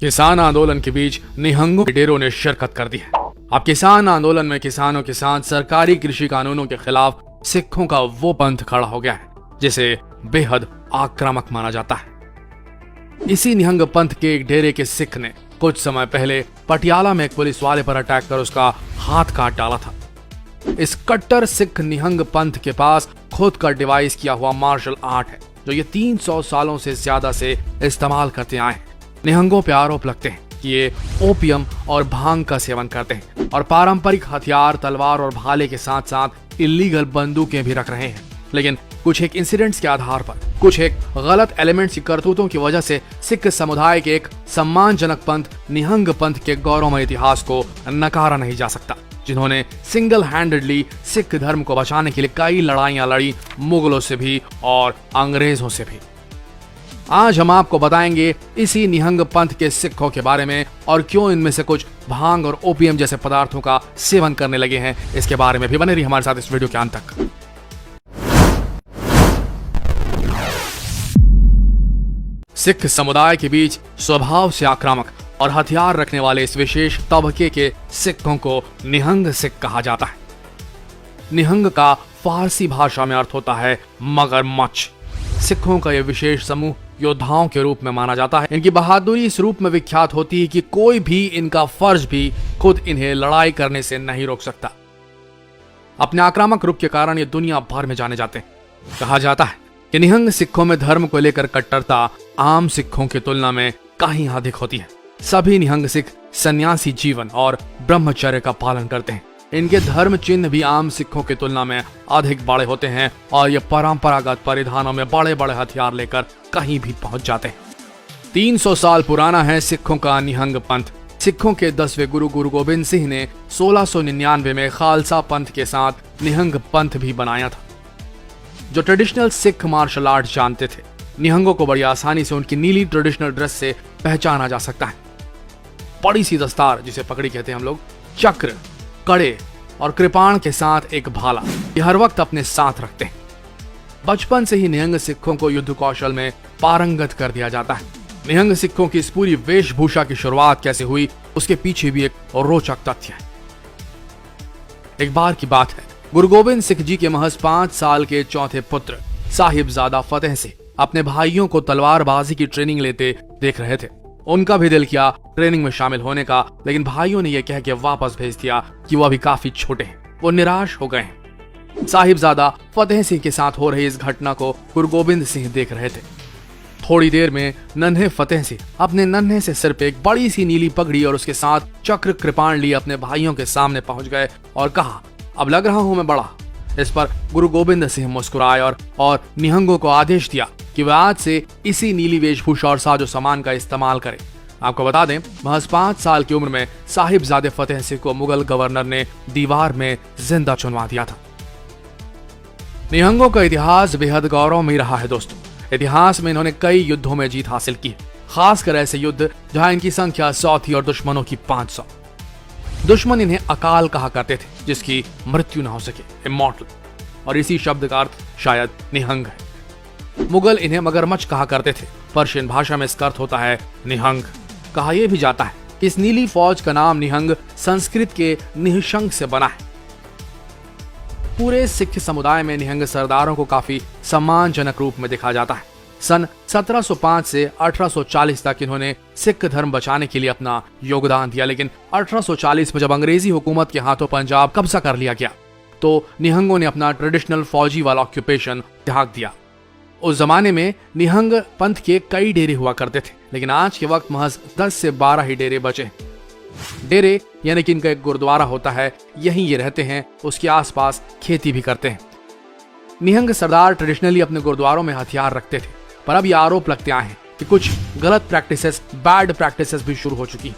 किसान आंदोलन के बीच निहंगों के डेरों ने शिरकत कर दी है। अब किसान आंदोलन में किसानों के साथ सरकारी कृषि कानूनों के खिलाफ सिखों का वो पंथ खड़ा हो गया है जिसे बेहद आक्रामक माना जाता है। इसी निहंग पंथ के एक डेरे के सिख ने कुछ समय पहले पटियाला में एक पुलिस वाले पर अटैक कर उसका हाथ काट डाला था। इस कट्टर सिख निहंग पंथ के पास खुद का डिवाइस किया हुआ मार्शल आर्ट है जो ये 300 सालों से ज्यादा से इस्तेमाल करते आए हैं। निहंगों पे आरोप लगते हैं कि ये ओपियम और भांग का सेवन करते हैं और पारंपरिक हथियार तलवार और भाले के साथ साथ इलीगल बंदूकें भी रख रहे हैं। लेकिन कुछ एक इंसिडेंट्स के आधार पर, कुछ एक गलत एलिमेंट्स की करतूतों की वजह से सिख समुदाय के एक सम्मानजनक पंथ निहंग पंथ के गौरवमय इतिहास को नकारा नहीं जा सकता, जिन्होंने सिंगल हैंडेडली सिख धर्म को बचाने के लिए कई लड़ाइयां लड़ी, मुगलों से भी और अंग्रेजों से भी। आज हम आपको बताएंगे इसी निहंग पंथ के सिखों के बारे में और क्यों इनमें से कुछ भांग और ओपियम जैसे पदार्थों का सेवन करने लगे हैं। इसके बारे में भी बने रहिए हमारे साथ इस वीडियो के अंत तक। सिख समुदाय के बीच स्वभाव से आक्रामक और हथियार रखने वाले इस विशेष तबके के सिखों को निहंग सिख कहा जाता है। निहंग का फारसी भाषा में अर्थ होता है मगरमच्छ। सिखों का यह विशेष समूह योद्धाओं के रूप में माना जाता है। इनकी बहादुरी इस रूप में विख्यात होती है कि कोई भी इनका फर्ज भी खुद इन्हें लड़ाई करने से नहीं रोक सकता। अपने आक्रामक रूप के कारण ये दुनिया भर में जाने जाते हैं। कहा जाता है कि निहंग सिखों में धर्म को लेकर कट्टरता आम सिखों की तुलना में कहीं अधिक होती है। सभी निहंग सिख सन्यासी जीवन और ब्रह्मचर्य का पालन करते हैं। इनके धर्म चिन्ह भी आम सिखों की तुलना में अधिक बड़े होते हैं और ये परंपरागत परिधानों में बड़े बड़े हथियार लेकर कहीं भी पहुंच जाते हैं। 300 साल पुराना है सिखों का निहंग पंथ। सिखों के 10वें गुरु गुरु गोबिंद सिंह ने 1699 में खालसा पंथ के साथ निहंग पंथ भी बनाया था, जो ट्रेडिशनल सिख मार्शल आर्ट जानते थे। निहंगों को बड़ी आसानी से उनकी नीली ट्रेडिशनल ड्रेस से पहचाना जा सकता है। बड़ी सी दस्तार जिसे पगड़ी कहते हैं हम लोग, चक्र, कड़े और कृपाण के साथ एक भाला, ये हर वक्त अपने साथ रखते हैं। बचपन से ही निहंग सिखों को युद्ध कौशल में पारंगत कर दिया जाता है। निहंग सिखों की इस पूरी वेशभूषा की शुरुआत कैसे हुई उसके पीछे भी एक रोचक तथ्य है। एक बार की बात है, गुरु गोबिंद सिंह जी के महज 5 साल के चौथे पुत्र साहिबजादा फतेह सिंह अपने भाइयों को तलवारबाजी की ट्रेनिंग लेते देख रहे थे। उनका भी दिल किया ट्रेनिंग में शामिल होने का, लेकिन भाइयों ने यह कह के वापस भेज दिया कि वो अभी काफी छोटे हैं। वो निराश हो गए हैं। साहिबजादा फतेह सिंह के साथ हो रही इस घटना को गुरु गोबिंद सिंह देख रहे थे। थोड़ी देर में नन्हे फतेह सिंह अपने नन्हे से सिर पे एक बड़ी सी नीली पगड़ी और उसके साथ चक्र कृपाण लिए अपने भाइयों के सामने पहुंच गए और कहा, अब लग रहा हूं मैं बड़ा। इस पर गुरु गोबिंद सिंह मुस्कुराए और निहंगों को आदेश दिया कि वह आज से इसी नीली वेशभूषा और साजो सामान का इस्तेमाल करें। आपको बता दें, महज 5 साल की उम्र में साहिबजादे फतेह सिंह को मुगल गवर्नर ने दीवार में जिंदा चुनवा दिया था। निहंगों का इतिहास बेहद गौरवमयी रहा है दोस्तों। इतिहास में इन्होंने कई युद्धों में जीत हासिल की, खासकर ऐसे युद्ध जहां इनकी संख्या 100 थी और दुश्मनों की 500। दुश्मन इन्हें अकाल कहा करते थे, जिसकी मृत्यु न हो सके, इमॉर्टल, और इसी शब्द का अर्थ शायद निहंग है। मुगल इन्हें मगरमच्छ कहा करते थे। पर्शियन भाषा में इसका अर्थ होता है निहंग। कहा यह भी जाता है कि इस नीली फौज का नाम निहंग संस्कृत के निहशंक से बना है। पूरे सिख समुदाय में निहंग सरदारों को काफी सम्मानजनक रूप में देखा जाता है। सन 1705 से 1840 तक इन्होंने सिख धर्म बचाने के लिए अपना योगदान दिया, लेकिन 1840 में जब अंग्रेजी हुकूमत के हाथों पंजाब कब्जा कर लिया गया तो निहंगों ने अपना ट्रेडिशनल फौजी वाला ऑक्यूपेशन त्याग दिया। उस जमाने में निहंग पंथ के कई डेरे हुआ करते थे, लेकिन आज के वक्त महज 10 से 12 ही डेरे बचे। डेरे यानी कि इनका एक गुरुद्वारा होता है, यहीं ये रहते हैं, उसके आसपास खेती भी करते हैं। निहंग सरदार ट्रेडिशनली अपने गुरुद्वारों में हथियार रखते थे, पर अब ये आरोप लगते आए हैं कि कुछ गलत प्रैक्टिसेस, बैड प्रैक्टिसेस भी शुरू हो चुकी।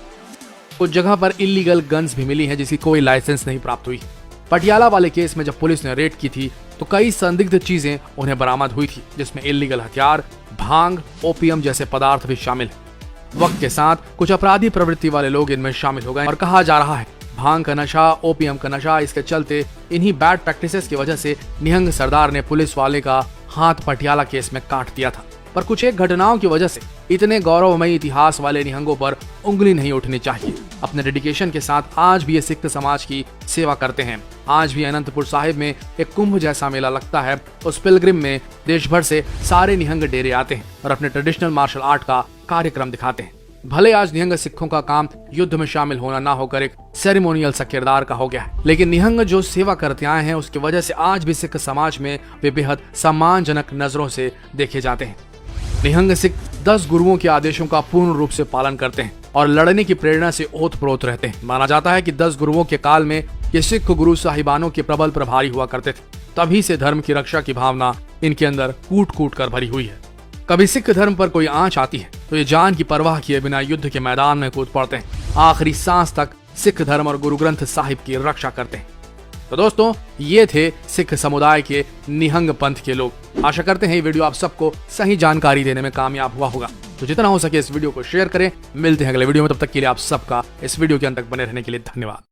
कुछ जगह पर इलीगल गन्स भी मिली हैं जिसकी कोई लाइसेंस नहीं प्राप्त हुई। पटियाला वाले केस में जब पुलिस ने रेड की थी तो कई संदिग्ध चीजें उन्हें बरामद हुई थी, जिसमें इलीगल हथियार, भांग, ओपियम जैसे पदार्थ भी शामिल हैं। वक्त के साथ कुछ अपराधी प्रवृत्ति वाले लोग इनमें शामिल हो गए और कहा जा रहा है भांग का नशा, ओपियम का नशा, इसके चलते इन्हीं बैड प्रैक्टिसेस की वजह से निहंग सरदार ने पुलिस वाले का हाथ पटियाला केस में काट दिया था। पर कुछ एक घटनाओं की वजह से इतने गौरवमयी इतिहास वाले निहंगों पर उंगली नहीं उठनी चाहिए। अपने डेडिकेशन के साथ आज भी ये सिख समाज की सेवा करते हैं। आज भी अनंतपुर साहिब में एक कुंभ जैसा मेला लगता है। उस पिलग्रिम में देश भर से सारे निहंग डेरे आते हैं और अपने ट्रेडिशनल मार्शल आर्ट का कार्यक्रम दिखाते हैं। भले आज निहंग सिखों का काम युद्ध में शामिल होना ना होकर एक सेरेमोनियल सा किरदार का हो गया है, लेकिन निहंग जो सेवा करते आए हैं उसकी वजह से आज भी सिख समाज में वे बेहद सम्मानजनक नजरों से देखे जाते हैं। निहंग सिख 10 गुरुओं के आदेशों का पूर्ण रूप से पालन करते हैं और लड़ने की प्रेरणा से ओतप्रोत रहते हैं। माना जाता है कि 10 गुरुओं के काल में ये सिख गुरु साहिबानों के प्रबल प्रभारी हुआ करते थे। तभी से धर्म की रक्षा की भावना इनके अंदर कूट कूट कर भरी हुई है। कभी सिख धर्म पर कोई आंच आती है तो ये जान की परवाह किए बिना युद्ध के मैदान में कूद पड़ते हैं। आखिरी सांस तक सिख धर्म और गुरु ग्रंथ साहिब की रक्षा करते हैं। तो दोस्तों, ये थे सिख समुदाय के निहंग पंथ के लोग। आशा करते हैं ये वीडियो आप सबको सही जानकारी देने में कामयाब हुआ होगा। तो जितना हो सके इस वीडियो को शेयर करें। मिलते हैं अगले वीडियो में, तब तक के लिए आप सबका इस वीडियो के अंत तक बने रहने के लिए धन्यवाद।